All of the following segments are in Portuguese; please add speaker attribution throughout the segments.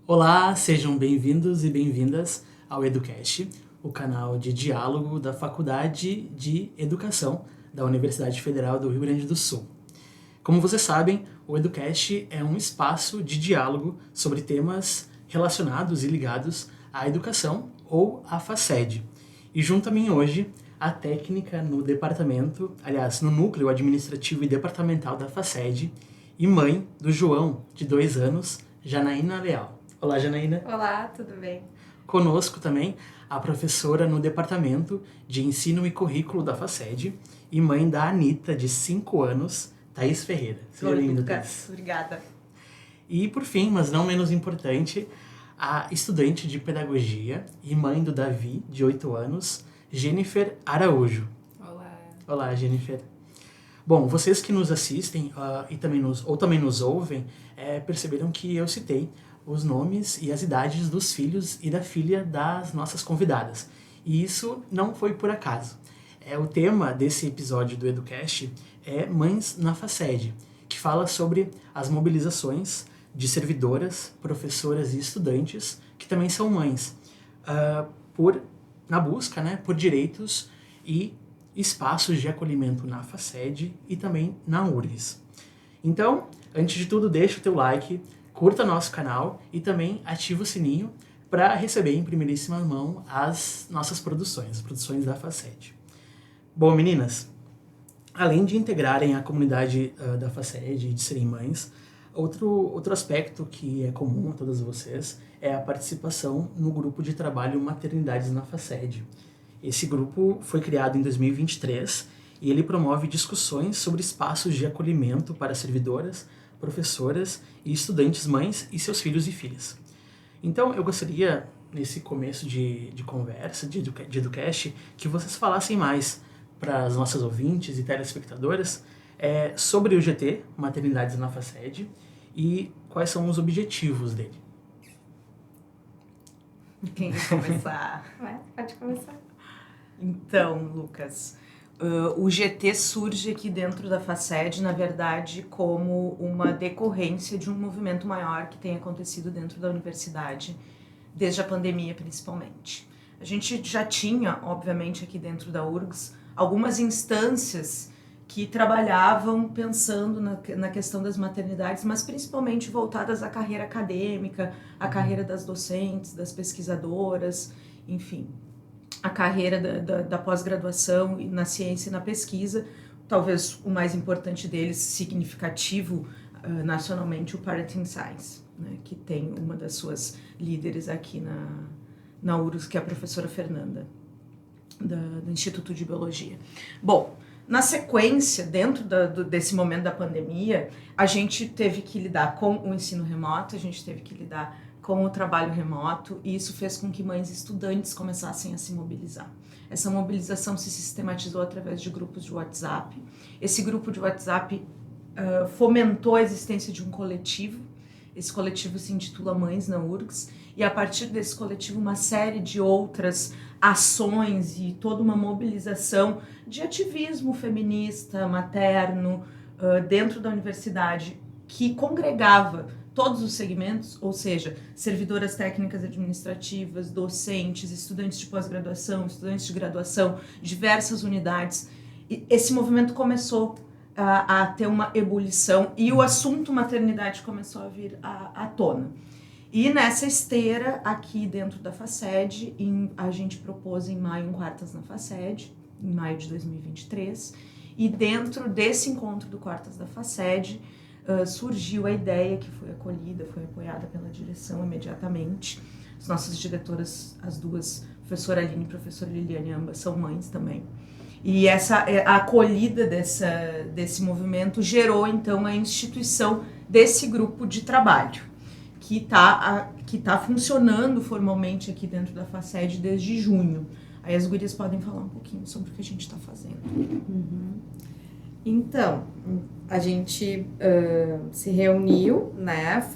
Speaker 1: Olá, sejam bem-vindos e bem-vindas ao Educast, o canal de diálogo da Faculdade de Educação da Universidade Federal do Rio Grande do Sul. Como vocês sabem, o Educast é um espaço de diálogo sobre temas relacionados e ligados à educação ou à FACED. E junto a mim hoje, a técnica no departamento, aliás, no núcleo administrativo e departamental da FACED e mãe do João, de 2 anos, Janaína Leal. Olá, Janaína.
Speaker 2: Olá, tudo bem?
Speaker 1: Conosco também a professora no Departamento de Ensino e Currículo da FACED e mãe da Anitta, de 5 anos, Thaís Ferreira.
Speaker 2: Seja bem-vinda, Thaís. Obrigada.
Speaker 1: E, por fim, mas não menos importante, a estudante de Pedagogia e mãe do Davi, de 8 anos, Jennifer Araújo.
Speaker 3: Olá.
Speaker 1: Olá, Jennifer. Bom, vocês que nos assistem e também nos ouvem, perceberam que eu citei os nomes e as idades dos filhos e da filha das nossas convidadas. E isso não foi por acaso. O tema desse episódio do Educast é Mães na FACED, que fala sobre as mobilizações de servidoras, professoras e estudantes, que também são mães, na busca, por direitos e espaços de acolhimento na FACED e também na URGS. Então, antes de tudo, deixa o teu like, curta nosso canal e também ativa o sininho para receber em primeiríssima mão as nossas produções, as produções da FACED. Bom, meninas, além de integrarem a comunidade da FACED e de serem mães, outro aspecto que é comum a todas vocês é a participação no grupo de trabalho Maternidades na FACED. Esse grupo foi criado em 2023 e ele promove discussões sobre espaços de acolhimento para servidoras, professoras e estudantes mães e seus filhos e filhas. Então, eu gostaria, nesse começo de conversa, de Educast, que vocês falassem mais para as nossas ouvintes e telespectadoras sobre o GT, Maternidades na FACED, e quais são os objetivos dele.
Speaker 2: Quem quer começar?
Speaker 3: Pode começar.
Speaker 2: Então, Lucas, o GT surge aqui dentro da FACED, na verdade, como uma decorrência de um movimento maior que tem acontecido dentro da universidade, desde a pandemia principalmente. A gente já tinha, obviamente, aqui dentro da URGS, algumas instâncias que trabalhavam pensando na questão das maternidades, mas principalmente voltadas à carreira acadêmica, à carreira das docentes, das pesquisadoras, enfim, a carreira da pós-graduação na ciência e na pesquisa. Talvez o mais importante deles, significativo nacionalmente, o Parenting Science, né, que tem uma das suas líderes aqui na URGS, que é a professora Fernanda, do Instituto de Biologia. Bom, na sequência, dentro desse momento da pandemia, a gente teve que lidar com o ensino remoto, a gente teve que lidar com o trabalho remoto, e isso fez com que mães e estudantes começassem a se mobilizar. Essa mobilização se sistematizou através de grupos de WhatsApp. Esse grupo de WhatsApp fomentou a existência de um coletivo. Esse coletivo se intitula Mães na URGS, e a partir desse coletivo uma série de outras ações e toda uma mobilização de ativismo feminista, materno, dentro da universidade, que congregava todos os segmentos, ou seja, servidoras técnicas administrativas, docentes, estudantes de pós-graduação, estudantes de graduação, diversas unidades. E esse movimento começou a ter uma ebulição e o assunto maternidade começou a vir à tona. E nessa esteira, aqui dentro da FACED, a gente propôs em maio um Quartas na FACED, em maio de 2023, e dentro desse encontro do Quartas da FACED, surgiu a ideia, que foi acolhida, foi apoiada pela direção imediatamente. As nossas diretoras, as duas, professora Aline e professora Liliane, ambas são mães também. E a acolhida desse movimento gerou, então, a instituição desse grupo de trabalho, que tá funcionando formalmente aqui dentro da FACED desde junho. Aí as gurias podem falar um pouquinho sobre o que a gente está fazendo.
Speaker 3: Uhum. Então, a gente se reuniu, né,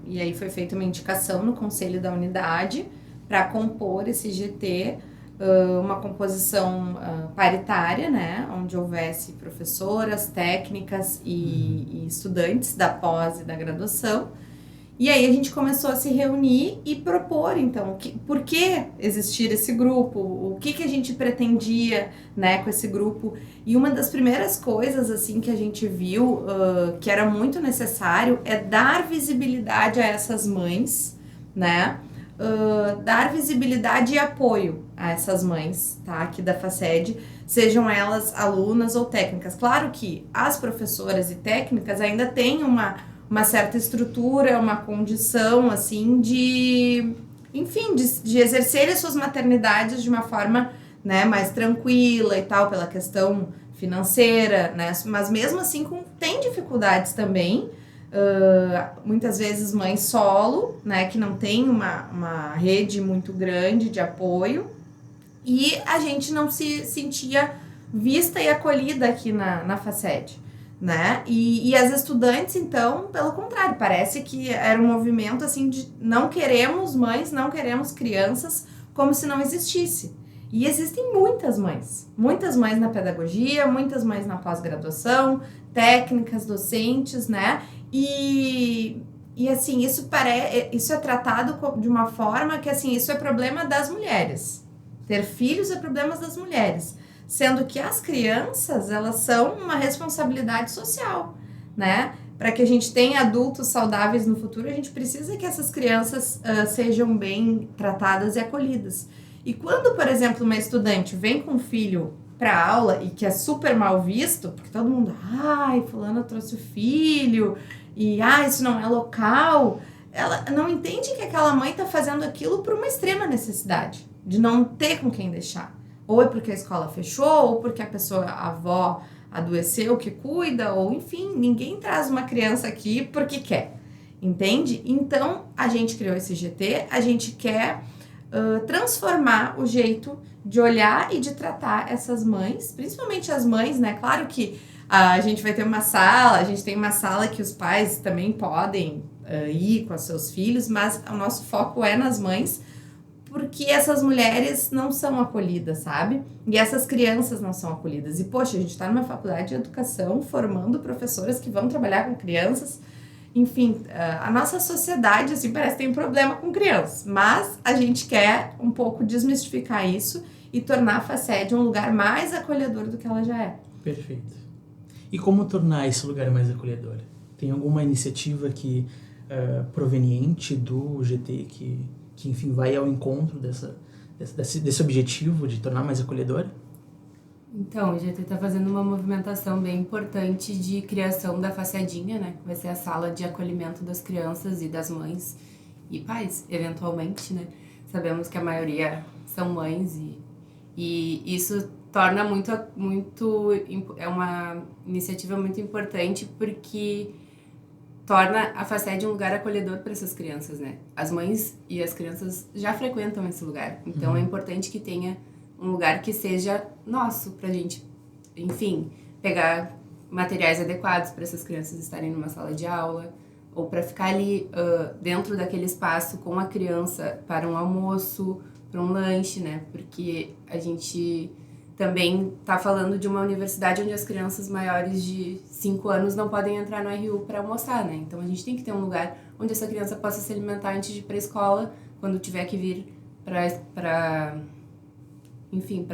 Speaker 3: e aí foi feita uma indicação no Conselho da Unidade para compor esse GT, uma composição paritária, né, onde houvesse professoras, técnicas e estudantes da pós e da graduação. E aí a gente começou a se reunir e propor, então, por que existir esse grupo, o que a gente pretendia, né, com esse grupo. E uma das primeiras coisas, assim, que a gente viu que era muito necessário é dar visibilidade a essas mães, né, dar visibilidade e apoio a essas mães, tá, aqui da FACED, sejam elas alunas ou técnicas. Claro que as professoras e técnicas ainda têm uma certa estrutura, uma condição, assim, enfim, de exercerem suas maternidades de uma forma, né, mais tranquila e tal, pela questão financeira, né, mas mesmo assim tem dificuldades também, muitas vezes mães solo, né, que não tem uma rede muito grande de apoio, e a gente não se sentia vista e acolhida aqui na FACED, né? E as estudantes, então, pelo contrário, parece que era um movimento assim de não queremos mães, não queremos crianças, como se não existisse. E existem muitas mães na pedagogia, muitas mães na pós-graduação, técnicas, docentes, né? E assim, isso é tratado de uma forma que, assim, isso é problema das mulheres. Ter filhos é problema das mulheres. Sendo que as crianças, elas são uma responsabilidade social, né? Para que a gente tenha adultos saudáveis no futuro, a gente precisa que essas crianças sejam bem tratadas e acolhidas. E quando, por exemplo, uma estudante vem com um filho para aula e que é super mal visto, porque todo mundo, ai, fulana trouxe o filho, e isso não é local, ela não entende que aquela mãe está fazendo aquilo por uma extrema necessidade, de não ter com quem deixar. Ou é porque a escola fechou, ou porque a avó adoeceu que cuida, ou enfim, ninguém traz uma criança aqui porque quer, entende? Então, a gente criou esse GT, a gente quer transformar o jeito de olhar e de tratar essas mães, principalmente as mães, né? Claro que a gente vai ter a gente tem uma sala que os pais também podem ir com os seus filhos, mas o nosso foco é nas mães, porque essas mulheres não são acolhidas, sabe? E essas crianças não são acolhidas. E, poxa, a gente está numa faculdade de educação formando professoras que vão trabalhar com crianças. Enfim, a nossa sociedade, assim, parece que tem um problema com crianças. Mas a gente quer um pouco desmistificar isso e tornar a FACED um lugar mais acolhedor do que ela já é.
Speaker 1: Perfeito. E como tornar esse lugar mais acolhedor? Tem alguma iniciativa proveniente do GT que enfim, vai ao encontro desse objetivo de tornar mais acolhedor?
Speaker 4: Então, o GT está fazendo uma movimentação bem importante de criação da Facedinha, né? Vai ser a sala de acolhimento das crianças e das mães e pais, eventualmente, né? Sabemos que a maioria são mães e isso torna é uma iniciativa muito importante porque torna a FACED um lugar acolhedor para essas crianças, né? As mães e as crianças já frequentam esse lugar, então é importante que tenha um lugar que seja nosso pra gente, enfim, pegar materiais adequados para essas crianças estarem numa sala de aula ou para ficar ali dentro daquele espaço com a criança para um almoço, para um lanche, né? Porque a gente também está falando de uma universidade onde as crianças maiores de 5 anos não podem entrar no RU para almoçar, né? Então a gente tem que ter um lugar onde essa criança possa se alimentar antes de ir para a escola, quando tiver que vir para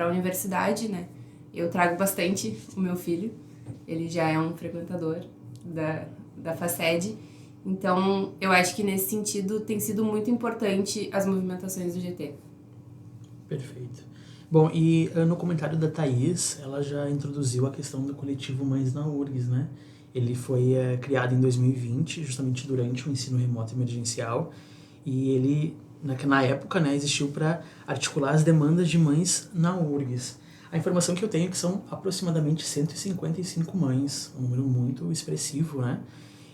Speaker 4: a universidade, né? Eu trago bastante o meu filho, ele já é um frequentador da FACED, então eu acho que nesse sentido tem sido muito importante as movimentações do GT.
Speaker 1: Perfeito. Bom, e no comentário da Thaís, ela já introduziu a questão do coletivo Mães na URGS, né? Ele foi criado em 2020, justamente durante o ensino remoto emergencial, e ele, na época, né, existiu para articular as demandas de mães na URGS. A informação que eu tenho é que são aproximadamente 155 mães, um número muito expressivo, né?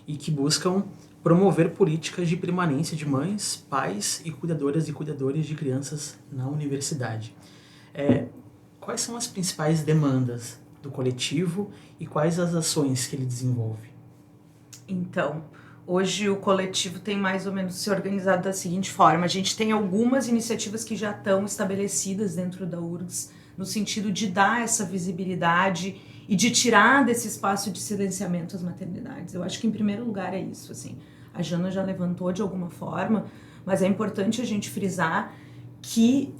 Speaker 1: E que buscam promover políticas de permanência de mães, pais e cuidadoras e cuidadores de crianças na universidade. Quais são as principais demandas do coletivo e quais as ações que ele desenvolve?
Speaker 2: Então, hoje o coletivo tem mais ou menos se organizado da seguinte forma: a gente tem algumas iniciativas que já estão estabelecidas dentro da URGS, no sentido de dar essa visibilidade e de tirar desse espaço de silenciamento as maternidades. Eu acho que, em primeiro lugar, é isso, assim. A Jana já levantou de alguma forma, mas é importante a gente frisar que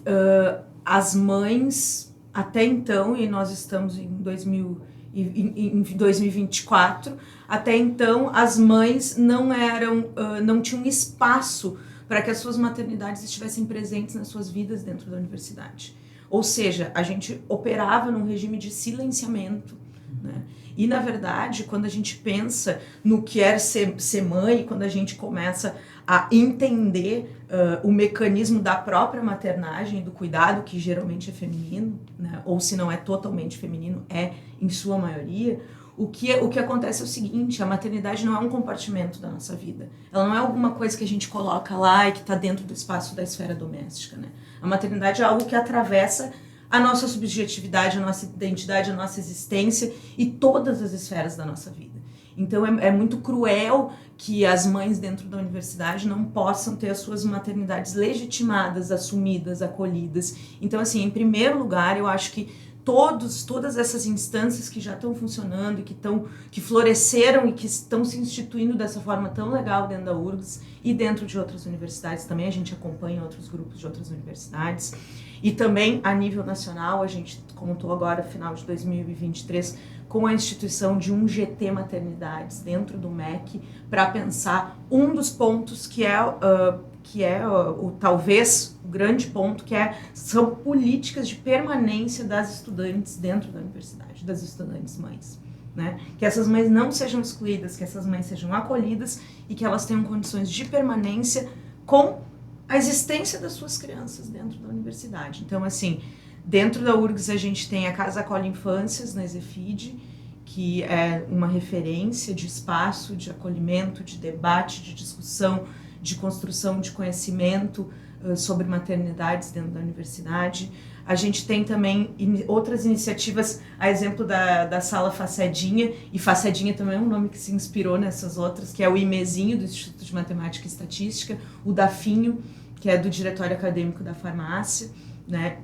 Speaker 2: as mães, até então, e nós estamos em 2024, até então as mães não tinham espaço para que as suas maternidades estivessem presentes nas suas vidas dentro da universidade. Ou seja, a gente operava num regime de silenciamento, né? E, na verdade, quando a gente pensa no que é ser mãe, quando a gente começa a entender o mecanismo da própria maternagem, do cuidado, que geralmente é feminino, né? Ou se não é totalmente feminino, é em sua maioria, o que acontece é o seguinte: a maternidade não é um compartimento da nossa vida. Ela não é alguma coisa que a gente coloca lá e que está dentro do espaço da esfera doméstica, né? A maternidade é algo que atravessa a nossa subjetividade, a nossa identidade, a nossa existência e todas as esferas da nossa vida. Então é muito cruel que as mães dentro da universidade não possam ter as suas maternidades legitimadas, assumidas, acolhidas. Então, assim, em primeiro lugar, eu acho que todas essas instâncias que já estão funcionando e que floresceram e que estão se instituindo dessa forma tão legal dentro da URGS e dentro de outras universidades também, a gente acompanha outros grupos de outras universidades, e também a nível nacional, a gente contou agora, final de 2023, com a instituição de um GT Maternidades dentro do MEC, para pensar um dos pontos que é talvez o grande ponto, são políticas de permanência das estudantes dentro da universidade, das estudantes mães, né? Que essas mães não sejam excluídas, que essas mães sejam acolhidas e que elas tenham condições de permanência com a existência das suas crianças dentro da universidade. Então, assim, dentro da URGS a gente tem a Casa Acolhe Infâncias, na Ezefid, que é uma referência de espaço, de acolhimento, de debate, de discussão, de construção de conhecimento sobre maternidades dentro da universidade. A gente tem também outras iniciativas, a exemplo da Sala Facedinha, e Facedinha também é um nome que se inspirou nessas outras, que é o IMEzinho, do Instituto de Matemática e Estatística, o DAFINHO, que é do Diretório Acadêmico da Farmácia, né?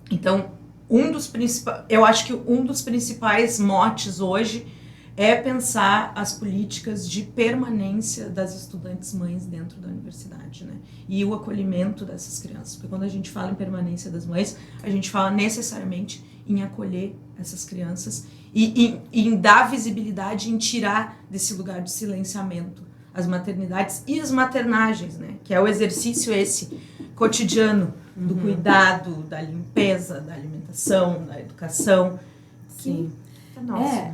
Speaker 2: Então, eu acho que um dos principais motes hoje é pensar as políticas de permanência das estudantes mães dentro da universidade, né? E o acolhimento dessas crianças. Porque quando a gente fala em permanência das mães, a gente fala necessariamente em acolher essas crianças e em dar visibilidade, em tirar desse lugar de silenciamento as maternidades e as maternagens, né? Que é o exercício esse cotidiano do cuidado, da limpeza, da alimentação, da educação.
Speaker 3: Sim.
Speaker 2: Nossa.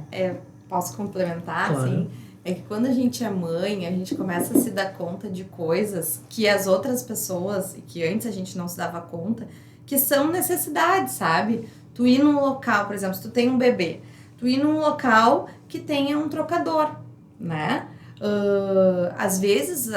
Speaker 3: Posso complementar,
Speaker 1: Claro.
Speaker 3: assim? É que quando a gente é mãe, a gente começa a se dar conta de coisas que as outras pessoas, e que antes a gente não se dava conta, que são necessidades, sabe? Tu ir num local, por exemplo, se tu tem um bebê, tu ir num local que tenha um trocador, né? Às vezes,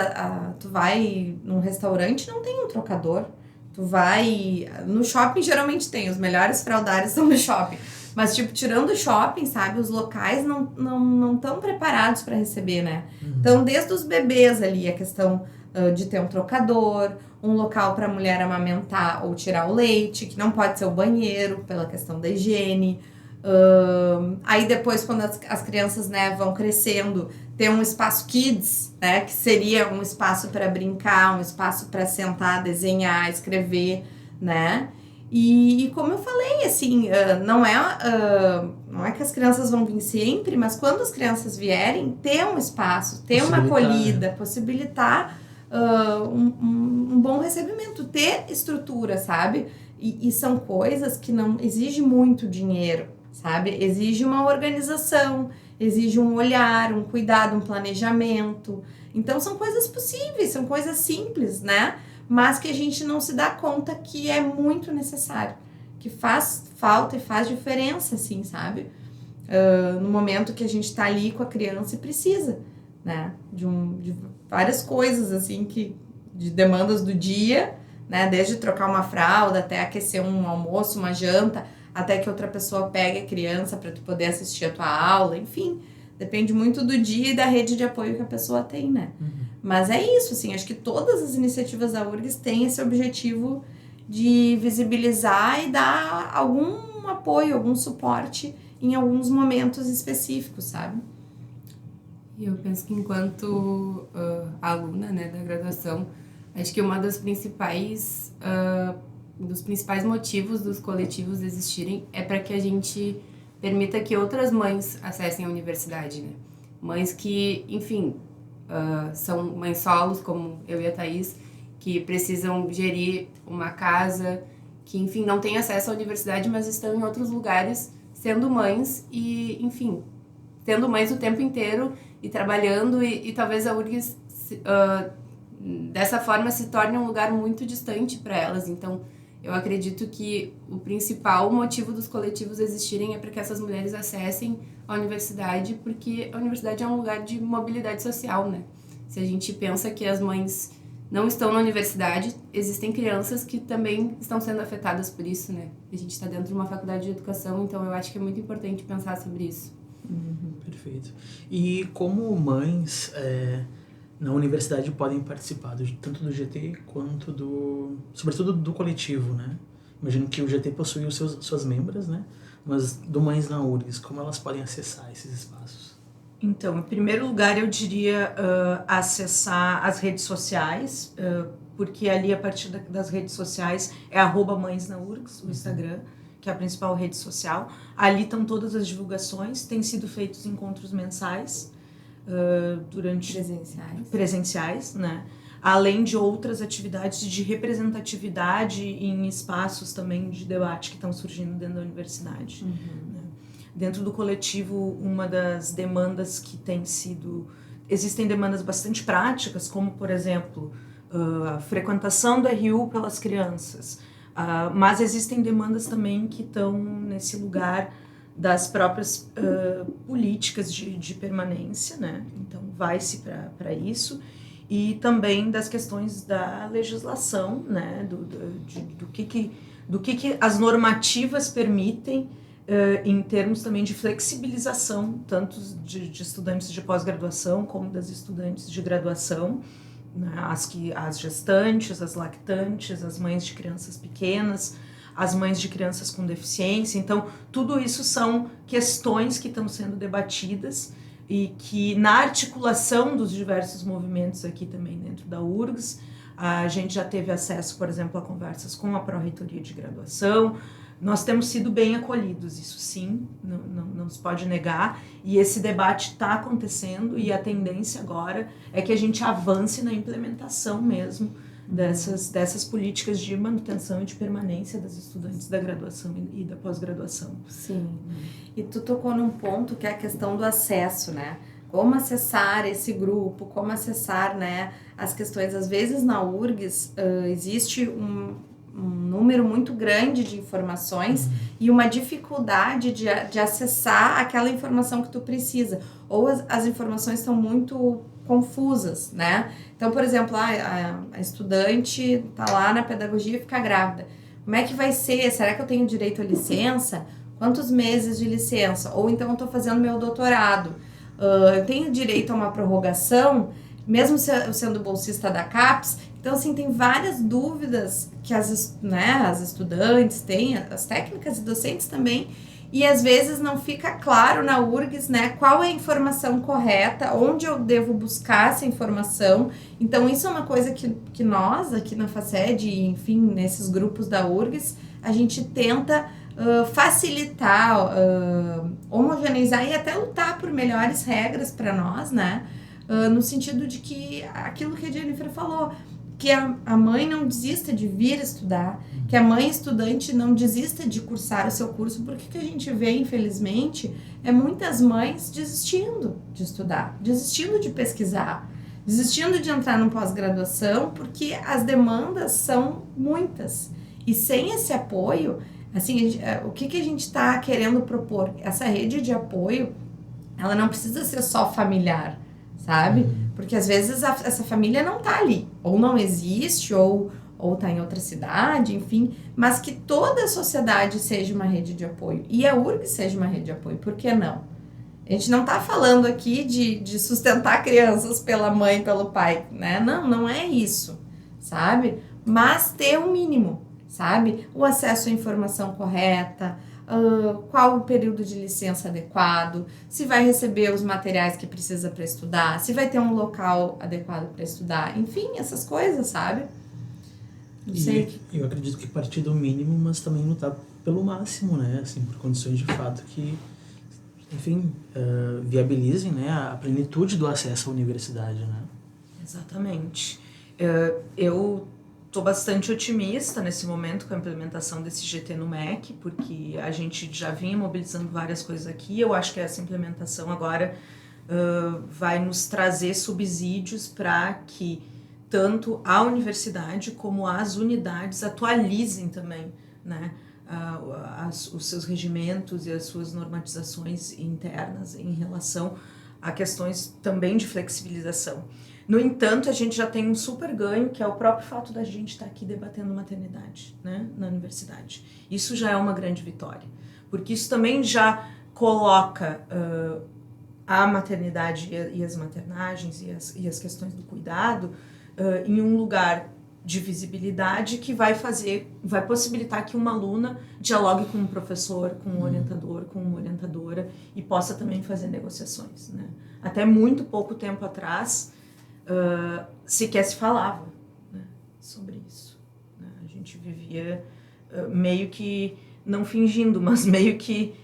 Speaker 3: tu vai num restaurante, não tem um trocador. Tu vai... No shopping, geralmente tem. Os melhores fraldários são no shopping. Mas, tipo, tirando o shopping, sabe? Os locais não estão preparados para receber, né? Então, desde os bebês ali, a questão de ter um trocador, um local para a mulher amamentar ou tirar o leite, que não pode ser o banheiro, pela questão da higiene. Aí, depois, quando as crianças, né, vão crescendo, ter um espaço kids, né? Que seria um espaço para brincar, um espaço para sentar, desenhar, escrever, né? E como eu falei, assim, não é que as crianças vão vir sempre, mas quando as crianças vierem, ter um espaço, ter uma acolhida, possibilitar um bom recebimento, ter estrutura, sabe? E são coisas que não exigem muito dinheiro, sabe? Exige uma organização, exige um olhar, um cuidado, um planejamento. Então são coisas possíveis, são coisas simples, né? Mas que a gente não se dá conta que é muito necessário, que faz falta e faz diferença, assim, sabe? No momento que a gente tá ali com a criança e precisa, né? De várias coisas, assim, de demandas do dia, né? Desde trocar uma fralda até aquecer um almoço, uma janta, até que outra pessoa pegue a criança para tu poder assistir a tua aula, enfim. Depende muito do dia e da rede de apoio que a pessoa tem, né? Mas é isso, assim, acho que todas as iniciativas da URGS têm esse objetivo de visibilizar e dar algum apoio, algum suporte em alguns momentos específicos, sabe?
Speaker 4: E eu penso que enquanto aluna, né, da graduação, acho que uma dos principais motivos dos coletivos existirem é para que a gente permita que outras mães acessem a universidade, né? Mães que, enfim, são mães solos, como eu e a Thaís, que precisam gerir uma casa, que, enfim, não têm acesso à universidade, mas estão em outros lugares sendo mães e, enfim, tendo mães o tempo inteiro e trabalhando e talvez a URGS dessa forma se torne um lugar muito distante para elas. Então, eu acredito que o principal motivo dos coletivos existirem é para que essas mulheres acessem a universidade, porque a universidade é um lugar de mobilidade social, né? Se a gente pensa que as mães não estão na universidade, existem crianças que também estão sendo afetadas por isso, né? A gente está dentro de uma faculdade de educação, então eu acho que é muito importante pensar sobre isso.
Speaker 1: Perfeito. E como mães na universidade podem participar tanto do GT quanto sobretudo do coletivo, né? Imagino que o GT possui suas membras, né? Mas do Mães na URGS, como elas podem acessar esses espaços?
Speaker 2: Então, em primeiro lugar, eu diria acessar as redes sociais, porque ali, a partir das redes sociais, é @Mães na URGS, o Instagram, que é a principal rede social. Ali estão todas as divulgações, têm sido feitos encontros mensais, presenciais, né? Além de outras atividades de representatividade em espaços também de debate que estão surgindo dentro da universidade. Né? Dentro do coletivo, uma das demandas que tem sido... Existem demandas bastante práticas, como, por exemplo, a frequentação do RU pelas crianças, mas existem demandas também que estão nesse lugar das próprias políticas de permanência, né? Então, vai-se para isso. E também das questões da legislação, né? Do que as normativas permitem, em termos também de flexibilização, tanto de estudantes de pós-graduação como das estudantes de graduação, né? As gestantes, as lactantes, as mães de crianças pequenas, as mães de crianças com deficiência. Então, tudo isso são questões que estão sendo debatidas e que, na articulação dos diversos movimentos aqui também dentro da URGS, a gente já teve acesso, por exemplo, a conversas com a Pró-Reitoria de Graduação. Nós temos sido bem acolhidos, isso sim, não se pode negar, e esse debate está acontecendo, e a tendência agora é que a gente avance na implementação mesmo dessas políticas de manutenção e de permanência das estudantes da graduação e da pós-graduação.
Speaker 3: Sim. E tu tocou num ponto que é a questão do acesso, né? Como acessar esse grupo, como acessar, né, as questões. Às vezes na URGS existe um número muito grande de informações e uma dificuldade de acessar aquela informação que tu precisa. Ou as informações estão muito confusas, né? Então, por exemplo, a estudante tá lá na pedagogia e fica grávida. Como é que vai ser? Será que eu tenho direito à licença? Quantos meses de licença? Ou então eu tô fazendo meu doutorado. Eu tenho direito a uma prorrogação, mesmo sendo bolsista da CAPES? Então, assim, tem várias dúvidas que as estudantes têm, as técnicas e docentes também, e às vezes não fica claro na URGS, né, qual é a informação correta, onde eu devo buscar essa informação. Então, isso é uma coisa que nós, aqui na FACED, enfim, nesses grupos da URGS, a gente tenta facilitar, homogeneizar e até lutar por melhores regras para nós, né, no sentido de que aquilo que a Jennifer falou, que a mãe não desista de vir estudar, que a mãe estudante não desista de cursar o seu curso, porque que a gente vê, infelizmente, é muitas mães desistindo de estudar, desistindo de pesquisar, desistindo de entrar numa pós-graduação, porque as demandas são muitas. E sem esse apoio, assim, o que a gente está querendo propor? Essa rede de apoio, ela não precisa ser só familiar, sabe? Porque às vezes essa família não tá ali, ou não existe, ou tá em outra cidade, enfim, mas que toda a sociedade seja uma rede de apoio, e a URGS seja uma rede de apoio, por que não? A gente não tá falando aqui de sustentar crianças pela mãe, pelo pai, né? Não é isso, sabe? Mas ter um mínimo, sabe? O acesso à informação correta, qual o período de licença adequado, se vai receber os materiais que precisa para estudar, se vai ter um local adequado para estudar, enfim, essas coisas, sabe? Não sei.
Speaker 1: E eu acredito que partir do mínimo, mas também lutar pelo máximo, né? Assim, por condições de fato que, enfim, viabilizem, né, a plenitude do acesso à universidade, né?
Speaker 2: Exatamente. Eu estou bastante otimista nesse momento com a implementação desse GT no MEC, porque a gente já vinha mobilizando várias coisas aqui. Eu acho que essa implementação agora vai nos trazer subsídios para que tanto a universidade como as unidades atualizem também, né, os seus regimentos e as suas normatizações internas em relação a questões também de flexibilização. No entanto, a gente já tem um super ganho, que é o próprio fato da gente estar aqui debatendo maternidade, né, na universidade. Isso já é uma grande vitória, porque isso também já coloca a maternidade e as maternagens e as questões do cuidado em um lugar de visibilidade que vai possibilitar que uma aluna dialogue com um professor, com um orientador, com uma orientadora e possa também fazer negociações, né? Até muito pouco tempo atrás, sequer se falava, né, sobre isso, né? A gente vivia meio que, não fingindo, mas meio que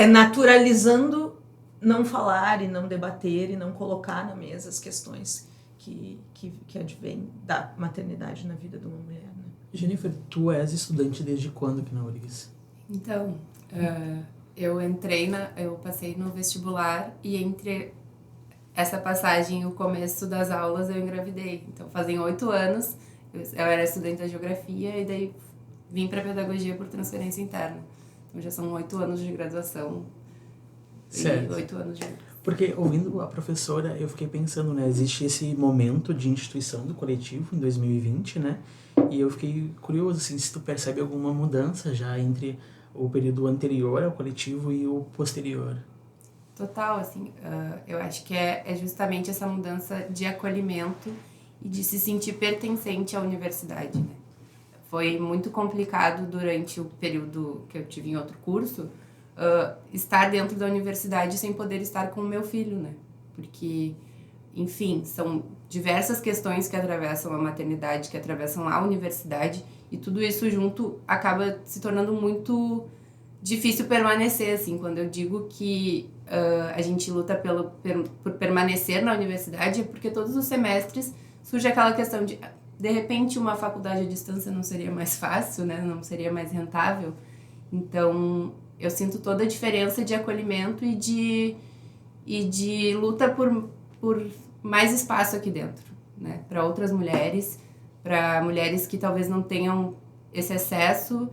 Speaker 2: naturalizando não falar e não debater e não colocar na mesa as questões que advém da maternidade na vida de uma mulher, né?
Speaker 1: Jennifer, tu és estudante desde quando aqui na URGS?
Speaker 4: Então, eu passei no vestibular e entre essa passagem e o começo das aulas eu engravidei. Então, fazem 8 anos, eu era estudante da geografia e daí vim para pedagogia por transferência interna. Então, já são 8 anos de graduação.
Speaker 1: Certo.
Speaker 4: E 8 anos de...
Speaker 1: Porque, ouvindo a professora, eu fiquei pensando, né, existe esse momento de instituição do coletivo em 2020, né, e eu fiquei curioso, assim, se tu percebe alguma mudança já entre o período anterior ao coletivo e o posterior.
Speaker 4: Total, assim, eu acho que é justamente essa mudança de acolhimento e de se sentir pertencente à universidade, né. Foi muito complicado durante o período que eu tive em outro curso, estar dentro da universidade sem poder estar com o meu filho, né? Porque, enfim, são diversas questões que atravessam a maternidade, que atravessam a universidade, e tudo isso junto acaba se tornando muito difícil permanecer, assim. Quando eu digo que a gente luta por permanecer na universidade, é porque todos os semestres surge aquela questão de repente, uma faculdade à distância não seria mais fácil, né? Não seria mais rentável. Então, eu sinto toda a diferença de acolhimento e de luta por mais espaço aqui dentro, né? Para outras mulheres, para mulheres que talvez não tenham esse acesso.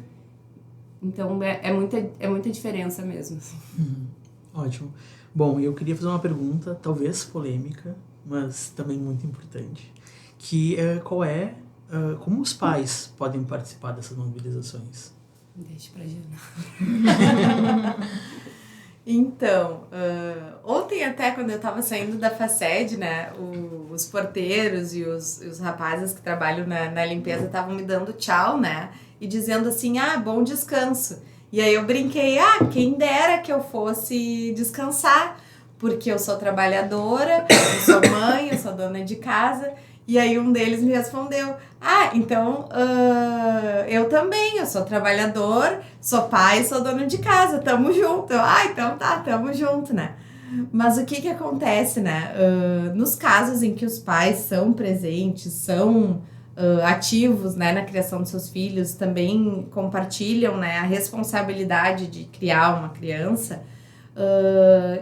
Speaker 4: Então, é muita diferença mesmo. Assim.
Speaker 1: Ótimo. Bom, eu queria fazer uma pergunta, talvez polêmica, mas também muito importante, que como os pais podem participar dessas mobilizações?
Speaker 4: Deixa pra Jana.
Speaker 3: Então, ontem até quando eu tava saindo da FACED, né, os porteiros e os rapazes que trabalham na limpeza estavam me dando tchau, né, e dizendo assim, bom descanso. E aí eu brinquei, quem dera que eu fosse descansar, porque eu sou trabalhadora, eu sou mãe, eu sou dona de casa. E aí um deles me respondeu, então eu também, eu sou trabalhador, sou pai, sou dono de casa, tamo junto. Eu, então tá, tamo junto, né? Mas o que acontece, né? Nos casos em que os pais são presentes, são ativos, né, na criação dos seus filhos, também compartilham, né, a responsabilidade de criar uma criança,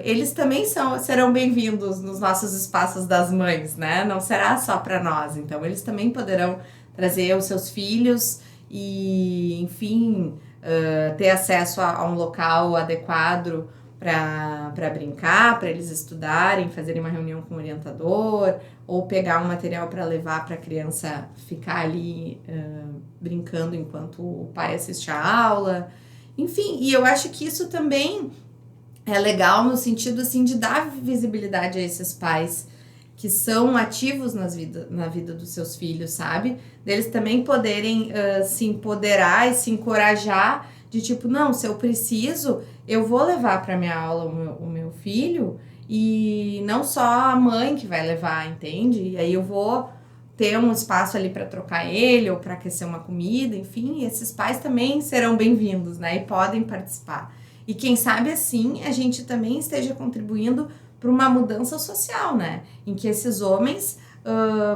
Speaker 3: eles também serão bem-vindos nos nossos espaços das mães, né? Não será só para nós. Então, eles também poderão trazer os seus filhos e, enfim, ter acesso a um local adequado para brincar, para eles estudarem, fazerem uma reunião com o orientador ou pegar um material para levar para a criança ficar ali brincando enquanto o pai assiste a aula. Enfim, e eu acho que isso também é legal no sentido, assim, de dar visibilidade a esses pais que são ativos na vida dos seus filhos, sabe? Deles também poderem se empoderar e se encorajar de de tipo, não, se eu preciso, eu vou levar para minha aula o meu filho, e não só a mãe que vai levar, entende? E aí eu vou ter um espaço ali para trocar ele ou para aquecer uma comida, enfim, esses pais também serão bem-vindos, né? E podem participar. E quem sabe assim a gente também esteja contribuindo para uma mudança social, né? Em que esses homens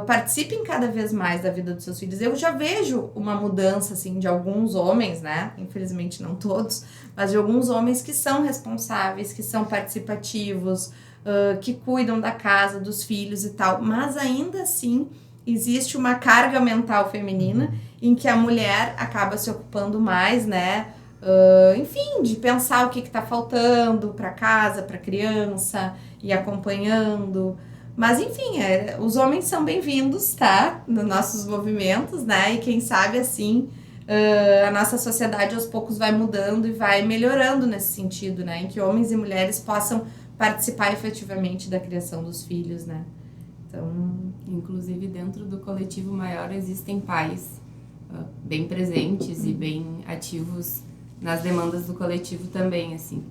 Speaker 3: participem cada vez mais da vida dos seus filhos. Eu já vejo uma mudança, assim, de alguns homens, né? Infelizmente não todos, mas de alguns homens que são responsáveis, que são participativos, que cuidam da casa, dos filhos e tal. Mas ainda assim, existe uma carga mental feminina em que a mulher acaba se ocupando mais, né? Enfim, de pensar o que está faltando para casa, para criança, e acompanhando. Mas, enfim, os homens são bem-vindos, tá? Nos nossos movimentos, né? E quem sabe, assim, a nossa sociedade aos poucos vai mudando e vai melhorando nesse sentido, né? Em que homens e mulheres possam participar efetivamente da criação dos filhos, né? Então...
Speaker 4: Inclusive, dentro do coletivo maior existem pais bem presentes e bem ativos nas demandas do coletivo também, assim.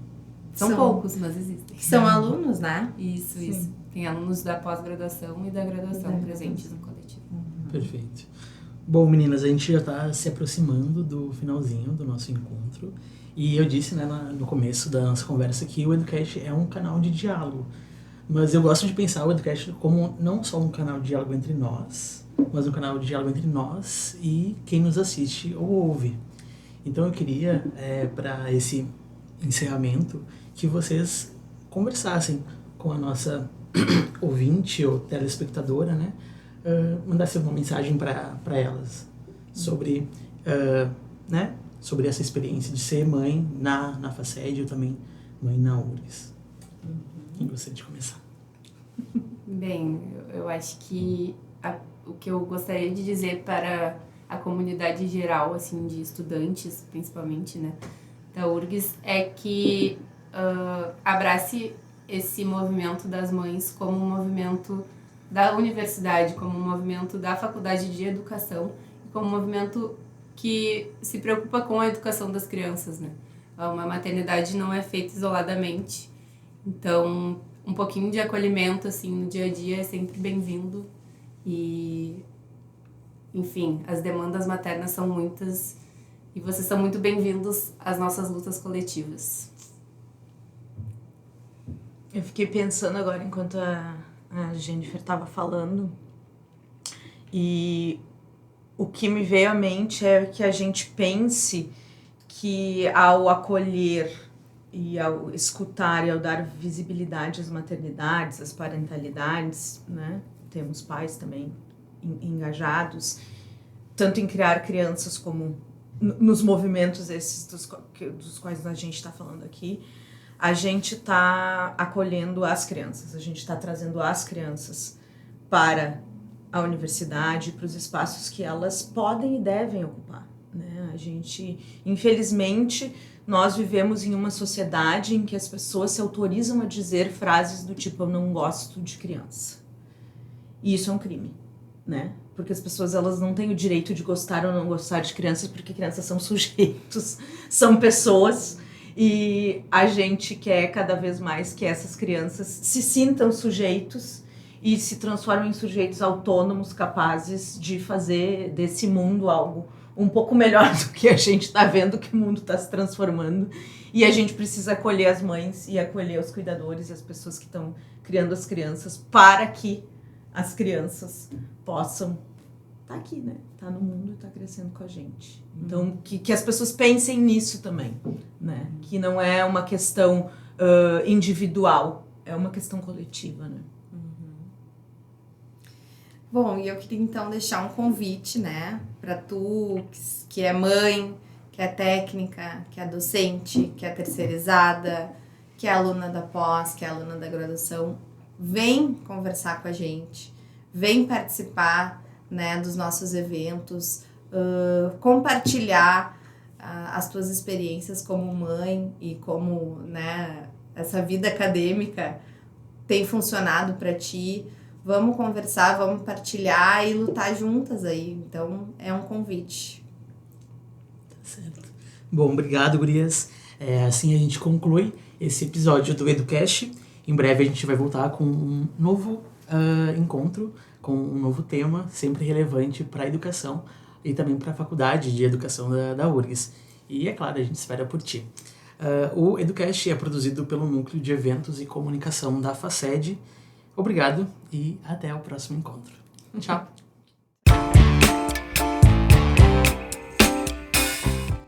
Speaker 4: São poucos, mas existem.
Speaker 3: São alunos, né?
Speaker 4: Isso,
Speaker 3: Sim.
Speaker 4: isso. Tem alunos da pós-graduação e da graduação presentes no coletivo.
Speaker 1: Perfeito. Bom, meninas, a gente já está se aproximando do finalzinho do nosso encontro. E eu disse, né, no começo da nossa conversa que o Educast é um canal de diálogo. Mas eu gosto de pensar o Educast como não só um canal de diálogo entre nós, mas um canal de diálogo entre nós e quem nos assiste ou ouve. Então eu queria, para esse encerramento, que vocês conversassem com a nossa ouvinte ou telespectadora, né? Mandasse alguma mensagem para elas sobre, né? Sobre essa experiência de ser mãe na FACED ou também mãe na URGS. Quem gostaria de começar?
Speaker 4: Bem, eu acho que o que eu gostaria de dizer para a comunidade geral, assim, de estudantes, principalmente, né, da URGS, é que abrace esse movimento das mães como um movimento da universidade, como um movimento da faculdade de educação, como um movimento que se preocupa com a educação das crianças, né? Uma maternidade não é feita isoladamente, então um pouquinho de acolhimento, assim, no dia a dia é sempre bem-vindo e, enfim, as demandas maternas são muitas e vocês são muito bem-vindos às nossas lutas coletivas.
Speaker 2: Eu fiquei pensando agora enquanto a Jennifer estava falando, e o que me veio à mente é que a gente pense que ao acolher e ao escutar e ao dar visibilidade às maternidades, às parentalidades, né? Temos pais também engajados, tanto em criar crianças como nos movimentos esses dos quais a gente está falando aqui. A gente está acolhendo as crianças, a gente está trazendo as crianças para a universidade, para os espaços que elas podem e devem ocupar, né? A gente, infelizmente, nós vivemos em uma sociedade em que as pessoas se autorizam a dizer frases do tipo, eu não gosto de criança. E isso é um crime, né? Porque as pessoas, elas não têm o direito de gostar ou não gostar de crianças, porque crianças são sujeitos, são pessoas. E a gente quer cada vez mais que essas crianças se sintam sujeitos e se transformem em sujeitos autônomos, capazes de fazer desse mundo algo um pouco melhor do que a gente está vendo que o mundo está se transformando. E a gente precisa acolher as mães e acolher os cuidadores e as pessoas que estão criando as crianças para que as crianças possam estar aqui, né? Tá no mundo e tá crescendo com a gente. Então, que as pessoas pensem nisso também, né? Que não é uma questão individual, é uma questão coletiva, né?
Speaker 3: Bom, e eu queria então deixar um convite, né? Pra tu, que é mãe, que é técnica, que é docente, que é terceirizada, que é aluna da pós, que é aluna da graduação, vem conversar com a gente, vem participar, né, dos nossos eventos, compartilhar as tuas experiências como mãe e como, né, essa vida acadêmica tem funcionado para ti. Vamos conversar, vamos partilhar e lutar juntas aí. Então, é um convite.
Speaker 1: Tá certo. Bom, obrigado, gurias. Assim a gente conclui esse episódio do EduCast. Em breve a gente vai voltar com um novo encontro, com um novo tema, sempre relevante para a educação e também para a Faculdade de Educação da URGS. E, é claro, a gente espera por ti. O EduCast é produzido pelo Núcleo de Eventos e Comunicação da FACED. Obrigado e até o próximo encontro. Tchau!